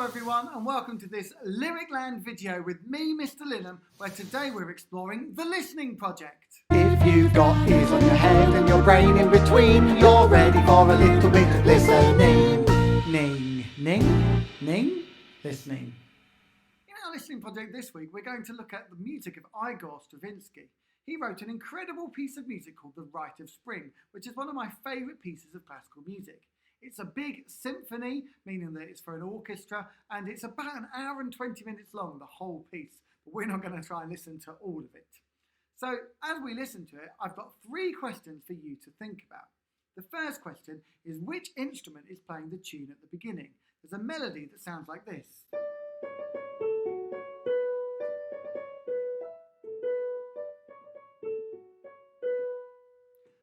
everyone, and welcome to this LyricLand video with me, Mr. Linham, where today we're exploring the Listening Project. If you've got ears on your head and your brain in between, you're ready for a little bit of listening. Ning, listening. In our Listening Project this week, we're going to look at the music of Igor Stravinsky. He wrote an incredible piece of music called the Rite of Spring, which is one of my favourite pieces of classical music. It's a big symphony, meaning that it's for an orchestra, and it's about an hour and 20 minutes long, the whole piece. But we're not going to try and listen to all of it. So as we listen to it, I've got 3 questions for you to think about. The first question is, which instrument is playing the tune at the beginning? There's a melody that sounds like this.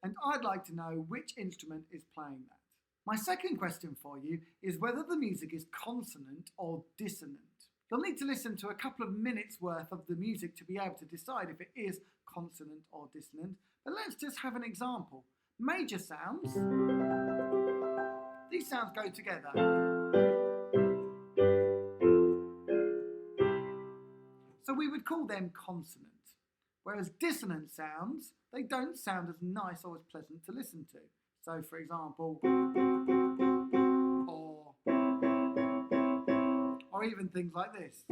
And I'd like to know which instrument is playing that. My second question for you is whether the music is consonant or dissonant. You'll need to listen to a couple of minutes worth of the music to be able to decide if it is consonant or dissonant, but let's just have an example. Major sounds, these sounds go together. So we would call them consonant. Whereas dissonant sounds, they don't sound as nice or as pleasant to listen to. So for example, or even things like this.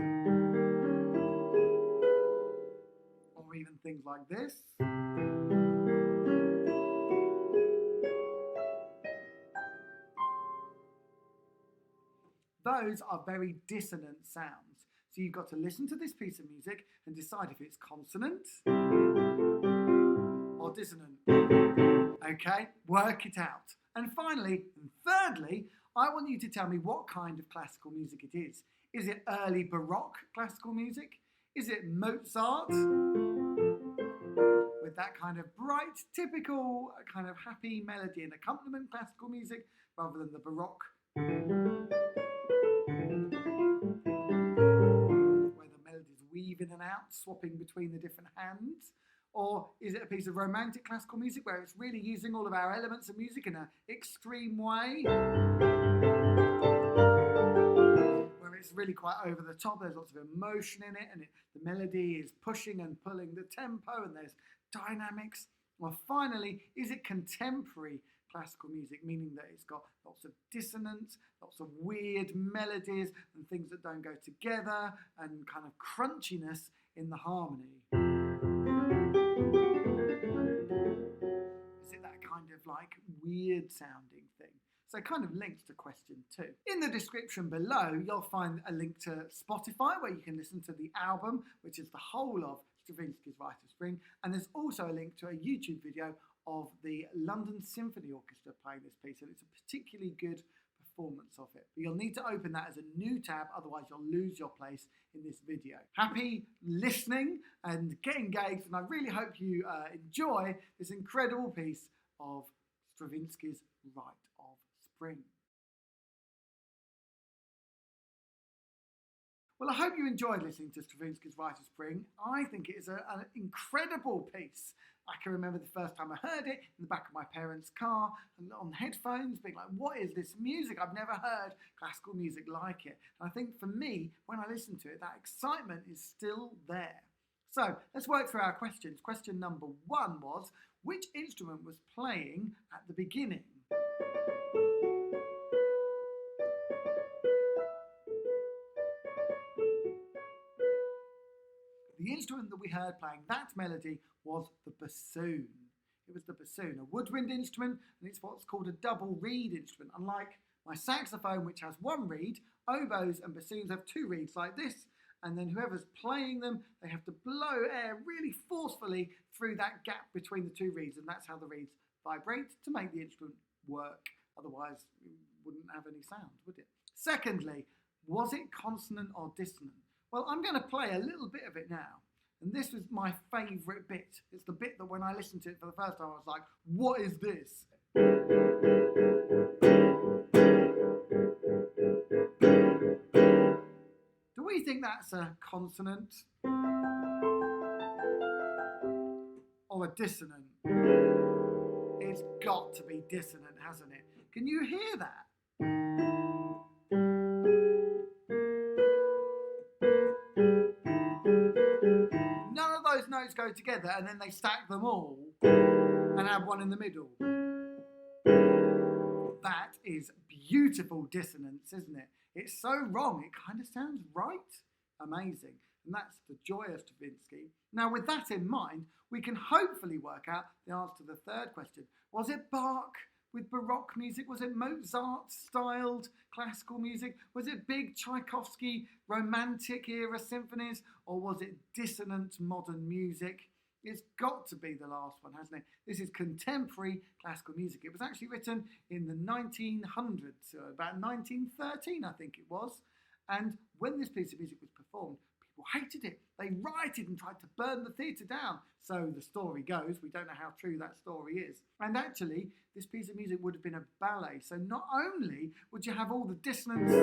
Or even things like this. Those are very dissonant sounds. So you've got to listen to this piece of music and decide if it's consonant or dissonant. Okay, work it out. And finally, and thirdly, I want you to tell me what kind of classical music it is. Is it early Baroque classical music? Is it Mozart? With that kind of bright, typical, kind of happy melody and accompaniment classical music, rather than the Baroque, where the melodies weave in and out, swapping between the different hands? Or is it a piece of romantic classical music where it's really using all of our elements of music in an extreme way? Where it's really quite over the top, there's lots of emotion in it, and the melody is pushing and pulling the tempo, and there's dynamics. Well, finally, is it contemporary classical music, meaning that it's got lots of dissonance, lots of weird melodies and things that don't go together, and kind of crunchiness in the harmony? Like weird sounding thing. So it kind of links to question 2. In the description below, you'll find a link to Spotify where you can listen to the album, which is the whole of Stravinsky's Rite of Spring. And there's also a link to a YouTube video of the London Symphony Orchestra playing this piece. And it's a particularly good performance of it. But you'll need to open that as a new tab, otherwise you'll lose your place in this video. Happy listening and get engaged, and I really hope you enjoy this incredible piece of Stravinsky's Rite of Spring. Well, I hope you enjoyed listening to Stravinsky's Rite of Spring. I think it is an incredible piece. I can remember the first time I heard it in the back of my parents' car and on headphones, being like, what is this music? I've never heard classical music like it. And I think for me, when I listen to it, that excitement is still there. So let's work through our questions. Question number 1 was, which instrument was playing at the beginning? The instrument that we heard playing that melody was the bassoon. It was the bassoon, a woodwind instrument, and it's what's called a double reed instrument. Unlike my saxophone, which has 1 reed, oboes and bassoons have 2 reeds like this, and then whoever's playing them, they have to blow air really forcefully through that gap between the 2 reeds, and that's how the reeds vibrate to make the instrument work. Otherwise, it wouldn't have any sound, would it? Secondly, was it consonant or dissonant? Well, I'm going to play a little bit of it now, and this was my favourite bit. It's the bit that when I listened to it for the first time, I was like, what is this? Do we think that's a consonant or a dissonant? It's got to be dissonant, hasn't it? Can you hear that? go together and then they stack them all and add one in the middle. That is beautiful dissonance, isn't it? It's so wrong, it kind of sounds right. Amazing. And that's the joy of Stravinsky. Now, with that in mind, we can hopefully work out the answer to the third question. Was it Bach with Baroque music? Was it Mozart-styled classical music? Was it big Tchaikovsky Romantic era symphonies? Or was it dissonant modern music? It's got to be the last one, hasn't it? This is contemporary classical music. It was actually written in the 1900s, so about 1913, I think it was. And when this piece of music was performed, people hated it. They rioted and tried to burn the theatre down. So the story goes. We don't know how true that story is. And actually, this piece of music would have been a ballet. So not only would you have all the dissonance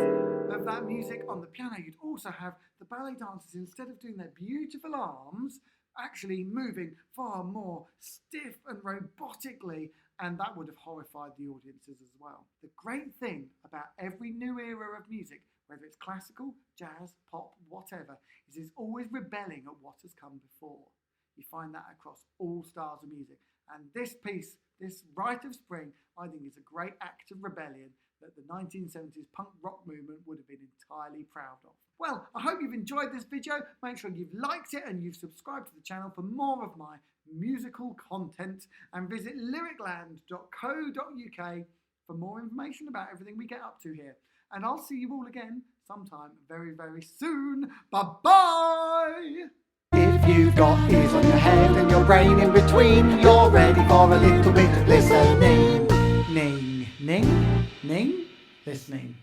of that music on the piano, you'd also have the ballet dancers, instead of doing their beautiful arms, actually moving far more stiff and robotically, and that would have horrified the audiences as well. The great thing about every new era of music, whether it's classical, jazz, pop, whatever, is it's always rebelling at what has come before. You find that across all styles of music. And this piece, this Rite of Spring, I think is a great act of rebellion that the 1970s punk rock movement would have been entirely proud of. Well, I hope you've enjoyed this video. Make sure you've liked it and you've subscribed to the channel for more of my musical content, and visit lyricland.co.uk for more information about everything we get up to here. And I'll see you all again sometime very, very soon. Bye-bye! If you've got ears on your head and your brain in between, you're ready for a little bit of listening. Ning, ning, ning, listening.